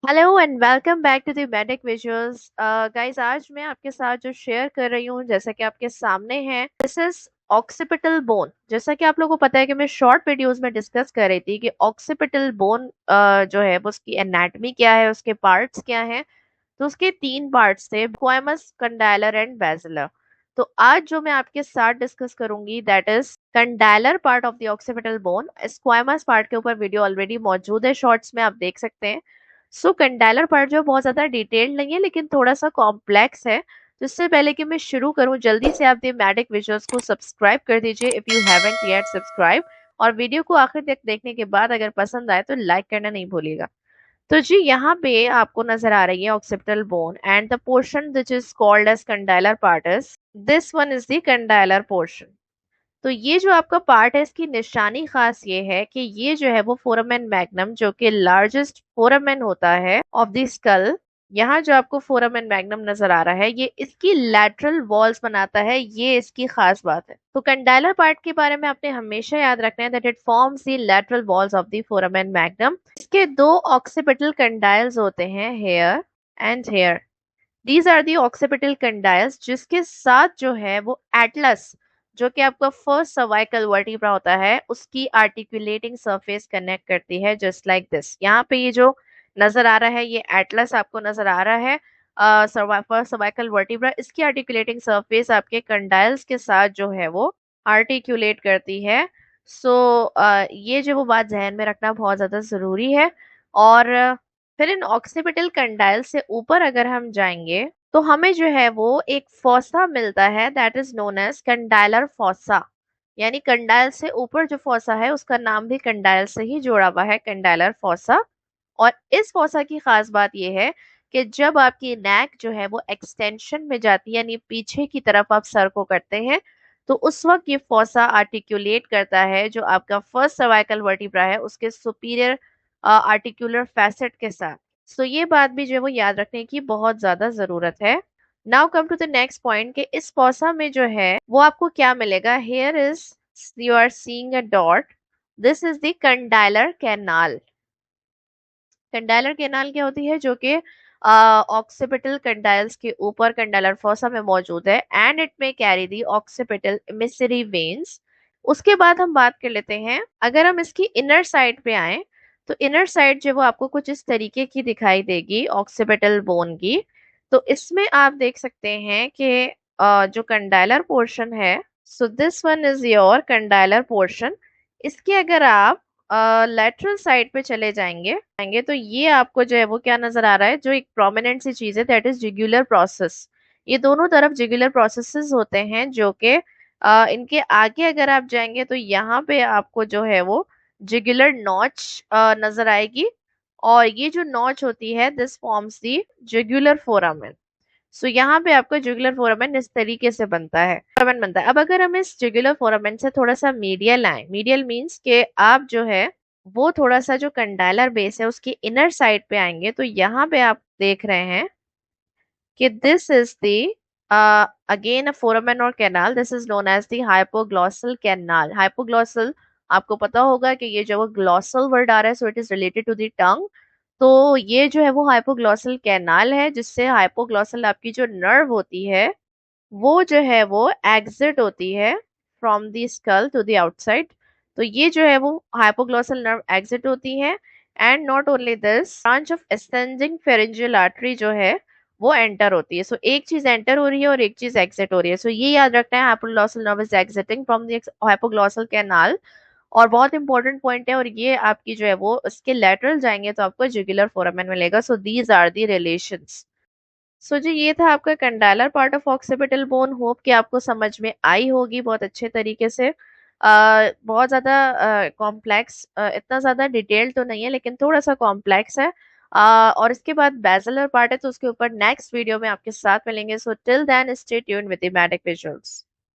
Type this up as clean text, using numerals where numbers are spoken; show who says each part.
Speaker 1: Hello and welcome back to the medic visuals. Guys, आज मैं आपके साथ जो शेयर कर रही हूँ, जैसा कि आपके सामने है, दिस इज ऑक्सीपिटल बोन। जैसा कि आप लोगों को पता है कि मैं शॉर्ट वीडियोस में डिस्कस कर रही थी कि ऑक्सीपिटल बोन जो है वो उसकी एनाटॉमी क्या है, उसके पार्ट्स क्या हैं। तो उसके तीन पार्ट्स थे, स्क्वैमस, कंडाइलर एंड बेसिलर। तो आज जो मैं आपके साथ डिस्कस करूंगी that is condylar part of the occipital bone. Squamous part के ऊपर वीडियो ऑलरेडी मौजूद है, शॉर्ट्स में आप देख सकते हैं। सो कंडाइलर पार्ट जो बहुत ज्यादा डिटेल्ड नहीं है लेकिन थोड़ा सा कॉम्प्लेक्स है। तो इससे पहले कि मैं शुरू करूं, जल्दी से आप द मैडिक विजुअल्स को सब्सक्राइब कर दीजिए if you haven't yet subscribe. और वीडियो को आखिर तक देखने के बाद अगर पसंद आए तो लाइक करना नहीं भूलिएगा। तो जी, यहाँ पे आपको नजर आ रही है occipital bone and the portion which is called as condylar part is this one is the condylar portion. तो ये जो आपका पार्ट है, इसकी निशानी खास ये है कि ये जो है वो फोरामेन मैग्नम, जो कि लार्जेस्ट फोरामेन होता है ऑफ द स्कल। यहाँ जो आपको फोरामेन मैग्नम नजर आ रहा है, ये इसकी लैटरल वॉल्स बनाता है, ये इसकी खास बात है। तो कंडाइलर पार्ट के बारे में आपने हमेशा याद रखना है that it forms the lateral walls of the foramen magnum. इसके दो ऑक्सीपिटल कंडाइल्स होते हैं, here and here. These are the occipital condyles, जिसके साथ जो है वो एटलस, जो कि आपका फर्स्ट सर्वाइकल वर्टिब्रा होता है, उसकी आर्टिकुलेटिंग सरफेस कनेक्ट करती है, जस्ट लाइक दिस। यहाँ पे ये जो नजर आ रहा है, ये एटलस आपको नजर आ रहा है, फर्स्ट सर्वाइकल वर्टिब्रा। इसकी आर्टिकुलेटिंग सरफेस आपके कंडाइल्स के साथ जो है वो आर्टिकुलेट करती है। सो ये जो वो बात जहन में रखना बहुत ज्यादा जरूरी है। और फिर इन ऑक्सीपिटल कंडाइल से ऊपर अगर हम जाएंगे तो हमें जो है वो एक फोसा मिलता है that is known as condylar fossa. यानी कंडाइल से ऊपर जो फोसा है उसका नाम भी कंडाइल से ही जोड़ा हुआ है, कंडाइलर फोसा। और इस फोसा की खास बात यह है कि जब आपकी नेक जो है वो एक्सटेंशन में जाती है, यानी पीछे की तरफ आप सर को करते हैं, तो उस वक्त ये फोसा आर्टिकुलेट करता है जो आपका फर्स्ट सर्वाइकल वर्टिब्रा है उसके सुपीरियर आर्टिकुलर फैसेट के साथ। सो ये बात भी जो है वो याद रखने की बहुत ज्यादा जरूरत है। Now come to the next point कि इस फोसा में जो है वो आपको क्या मिलेगा। Here is, you are seeing a dot, this is the condylar canal. Condylar canal क्या होती है, जो कि ऑक्सीपिटल कंडाइल्स के ऊपर कंडाइलर फोसा में मौजूद है एंड इट में कैरी दी ऑक्सीपिटल एमिसरी वेन्स। उसके बाद हम बात कर लेते हैं, अगर हम इसकी इनर साइड पे आए तो इनर साइड जो वो आपको कुछ इस तरीके की दिखाई देगी ऑक्सीपिटल बोन की। तो इसमें आप देख सकते हैं कि जो कंडाइलर पोर्शन है, so this one is your condylar portion. इसके अगर आप लेटरल साइड पे चले जाएंगे तो ये आपको जो है वो क्या नजर आ रहा है, जो एक प्रोमिनेंट सी चीज है दैट इज जिगुलर प्रोसेस। ये दोनों तरफ जिगुलर प्रोसेसेस होते हैं, जो कि इनके आगे अगर आप जाएंगे तो यहाँ पे आपको जो है वो जिगुलर नॉच नजर आएगी। और ये जो नॉच होती है, this forms the jugular foramen. So यहाँ पे आपका जुगुलर फोरामेन इस तरीके से बनता है, फोरामेन बनता है। अब अगर हम इस जुगुलर फोरामेन से थोड़ा सा मीडियल आए, मीडियल मीन्स के आप जो है वो थोड़ा सा जो कंडाइलर बेस है उसकी इनर साइड पे आएंगे, तो यहाँ पे आप देख रहे हैं कि this is the again a foramen और canal, this is known as the hypoglossal canal. Hypoglossal, आपको पता होगा कि ये जो ग्लॉसल वर्ड आ रहा है, so it is related to the tongue. तो ये जो है वो हाइपोग्लॉसल कैनाल है, जिससे हाइपोग्लॉसल आपकी जो नर्व होती है वो जो है वो एग्जिट होती है from the skull to the outside. तो ये जो है वो हाइपोग्लॉसल नर्व एग्जिट होती है। And not only this, branch of ascending pharyngeal artery जो है वो एंटर होती है। सो एक चीज एंटर हो रही है और एक चीज एग्जिट हो रही है। सो ये याद रखना है, hypoglossal nerve is exiting from the hypoglossal canal. और बहुत इंपॉर्टेंट पॉइंट है, और ये आपकी जो है वो इसके लेटरल जाएंगे तो आपको जुगुलर फोरामेन मिलेगा। So these are the relations. So जी, ये था आपका condylar part of occipital bone. Hope कि आपको समझ में आई होगी बहुत अच्छे तरीके से। बहुत ज़्यादा कॉम्प्लेक्स, इतना ज़्यादा डिटेल तो नहीं है लेकिन थोड़ा सा कॉम्प्लेक्स है। और इसके बाद बेसिलर पार्ट है, तो उसके ऊपर नेक्स्ट वीडियो में आपके साथ मिलेंगे। So till then stay tuned with the magic visuals.